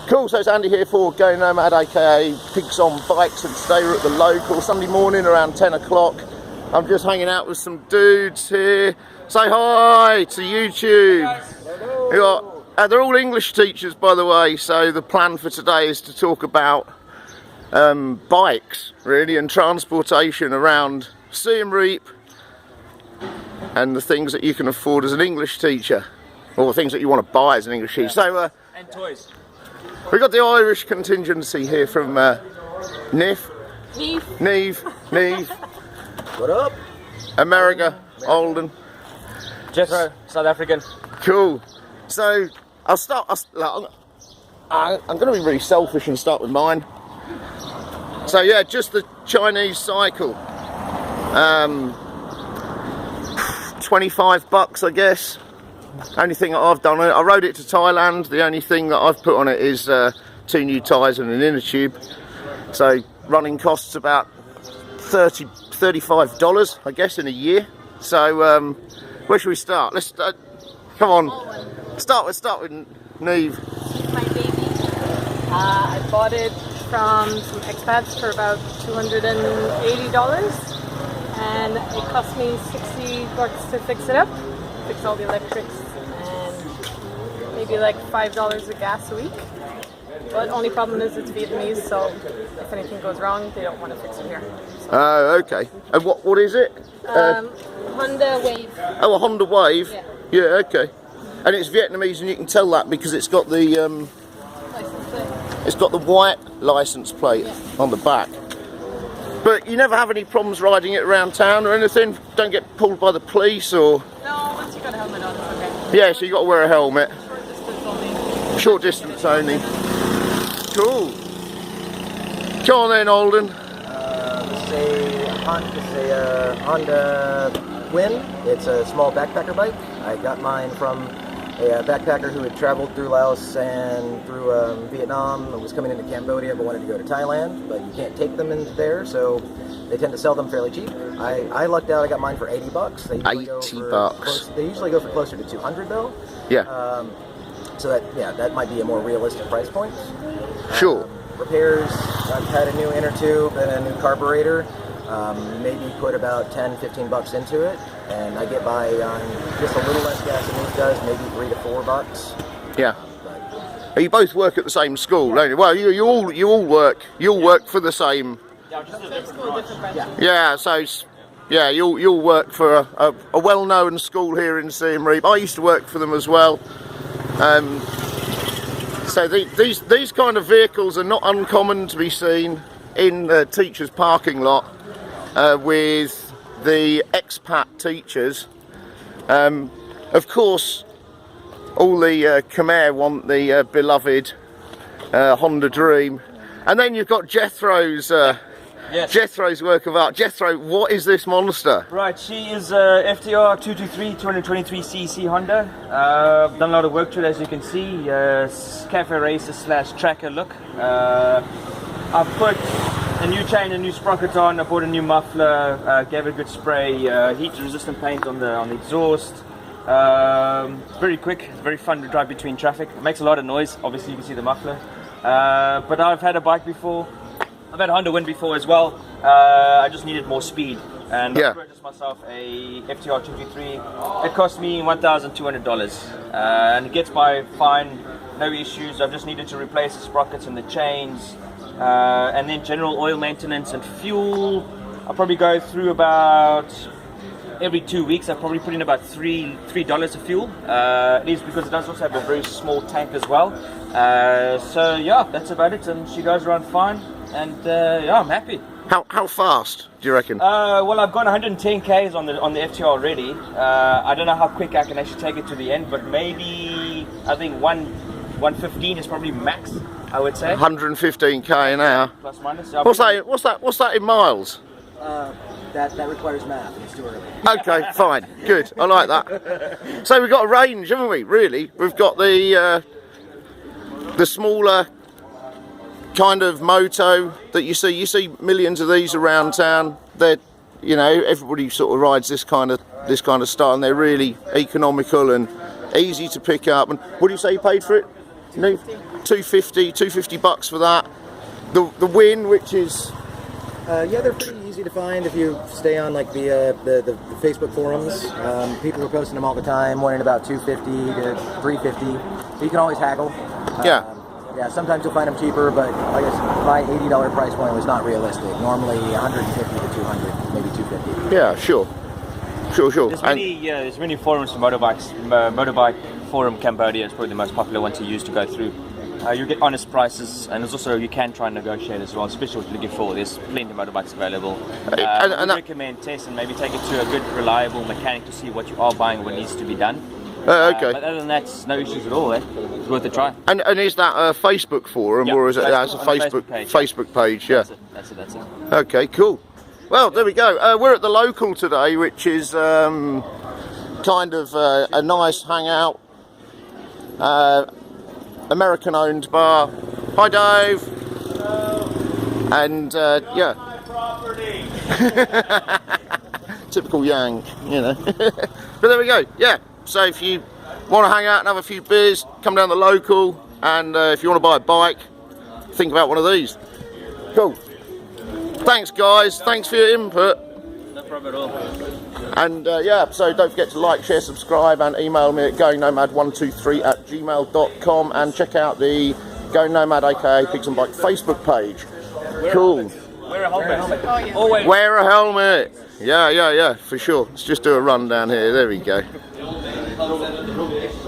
Cool, so it's Andy here for Go Nomad, aka Pigs on Bikes, and today we're at the local Sunday morning around 10 o'clock. I'm just hanging out with some dudes here. Say hi to YouTube. They're all English teachers, by the way, so the plan for today is to talk about bikes, really, and transportation around Siem Reap and the things that you can afford as an English teacher, or the things that you want to buy as an English teacher. So, and toys. We've got the Irish contingency here from Niamh. What up? America, Alden. Jethro, South African. Cool. So I'm going to be really selfish and start with mine. So yeah, just the Chinese cycle. 25 bucks, I guess. Only thing that I've done, I rode it to Thailand. The only thing that I've put on it is 2 new tyres and an inner tube. So running costs about $35, I guess, in a year. So where should we start? Let's come on. Start with Niamh. My baby. I bought it from some expats for about $280, and it cost me $60 to fix it up, fix all the electrics, and maybe like $5 of gas a week. But only problem is it's Vietnamese, so if anything goes wrong, they don't want to fix it here. Oh, okay. And what is it? Honda Wave. Oh, a Honda Wave. Yeah. Yeah. Okay. And it's Vietnamese, and you can tell that because it's got the License plate. it's got the white license plate on the back. But you never have any problems riding it around town or anything? Don't get pulled by the police or? No, once you got a helmet on, it's okay. Yeah, so you got to wear a helmet. Short distance only. Short distance only. Cool. Go on then, Alden. This is a Honda Twin. It's a small backpacker bike. I got mine from a backpacker who had traveled through Laos and through Vietnam and was coming into Cambodia but wanted to go to Thailand, but you can't take them into there, so they tend to sell them fairly cheap. I lucked out. I got mine for $80. They usually go for closer to $200 though. Yeah. So that might be a more realistic price point. Sure. Repairs, I've had a new inner tube and a new carburetor. Maybe put about $10-15 into it, and I get by on just a little less gas than Niamh does, maybe $3 to $4. Yeah. You both work at the same school, don't you? Well, you all work for the same. Yeah. So yeah, you'll work for a well-known school here in Siem Reap. I used to work for them as well. So these kind of vehicles are not uncommon to be seen in the teachers' parking lot with the expat teachers. Of course, all the Khmer want the beloved Honda Dream, and then you've got Jethro's. Yes. Jethro's work of art. Jethro, what is this monster? Right, she is FTR 223 Honda. I've done a lot of work to it, as you can see. Cafe racer / tracker look. I've put a new chain, a new sprocket on. I bought a new muffler. Gave it a good spray. Heat-resistant paint on the exhaust. It's very quick. It's very fun to drive between traffic. It makes a lot of noise. Obviously, you can see the muffler. But I've had a bike before. I've had a Honda Win before as well. I just needed more speed, and I purchased myself a FTR 223. It cost me $1,200, and it gets by fine, no issues. I've just needed to replace the sprockets and the chains, and then general oil maintenance and fuel. I'll probably go through about every 2 weeks. I probably put in about $3 of fuel. It is because it does also have a very small tank as well. So yeah, that's about it, and she goes around fine. And yeah, I'm happy. How fast do you reckon? Well, I've gone 110 k's on the FTR already. I don't know how quick I can actually take it to the end, but maybe I think 115 is probably max. I would say 115 k an hour. Plus minus. What's that in miles? That requires math. It's too early. Okay, fine, good. I like that. So we've got a range, haven't we? Really, we've got the smaller kind of moto that you see millions of these around town. They're, everybody sort of rides this kind of style, and they're really economical and easy to pick up. And what do you say you paid for it? New 250 bucks for that. The Win, which is Yeah, they're pretty easy to find if you stay on like the Facebook forums. People are posting them all the time, wanting about $250 to $350. So you can always haggle. Yeah. Yeah, sometimes you'll find them cheaper, but I guess my $80 price point was not realistic. Normally 150 to 200, maybe 250. yeah, sure. There's many forums for motorbikes. Motorbike forum Cambodia is probably the most popular one to use to go through. You get honest prices, and there's also you can try and negotiate as well, especially what you're looking for. There's plenty of motorbikes available. I recommend test and maybe take it to a good, reliable mechanic to see what you are buying, what needs to be done. Okay. But other than that, it's no issues at all. It's worth a try. And is that a Facebook forum, Yep, or is it Facebook, that's a on the Facebook Facebook page? Yeah. That's it. Okay, cool. Well, there we go. We're at the local today, which is kind of a nice hangout. American-owned bar. Hi, Dave. Hello. And yeah. My property. Typical Yang, you know. But there we go. Yeah. So if you want to hang out and have a few beers, come down the local. And if you want to buy a bike, think about one of these. Cool. Thanks, guys. Thanks for your input. No problem at all. And yeah, so don't forget to like, share, subscribe, and email me at goingnomad123@gmail.com, and check out the Going Nomad aka Pigs and Bike Facebook page. Cool. Wear a helmet. Oh, yeah. Always. Wear a helmet. Yeah, for sure. Let's just do a run down here. There we go.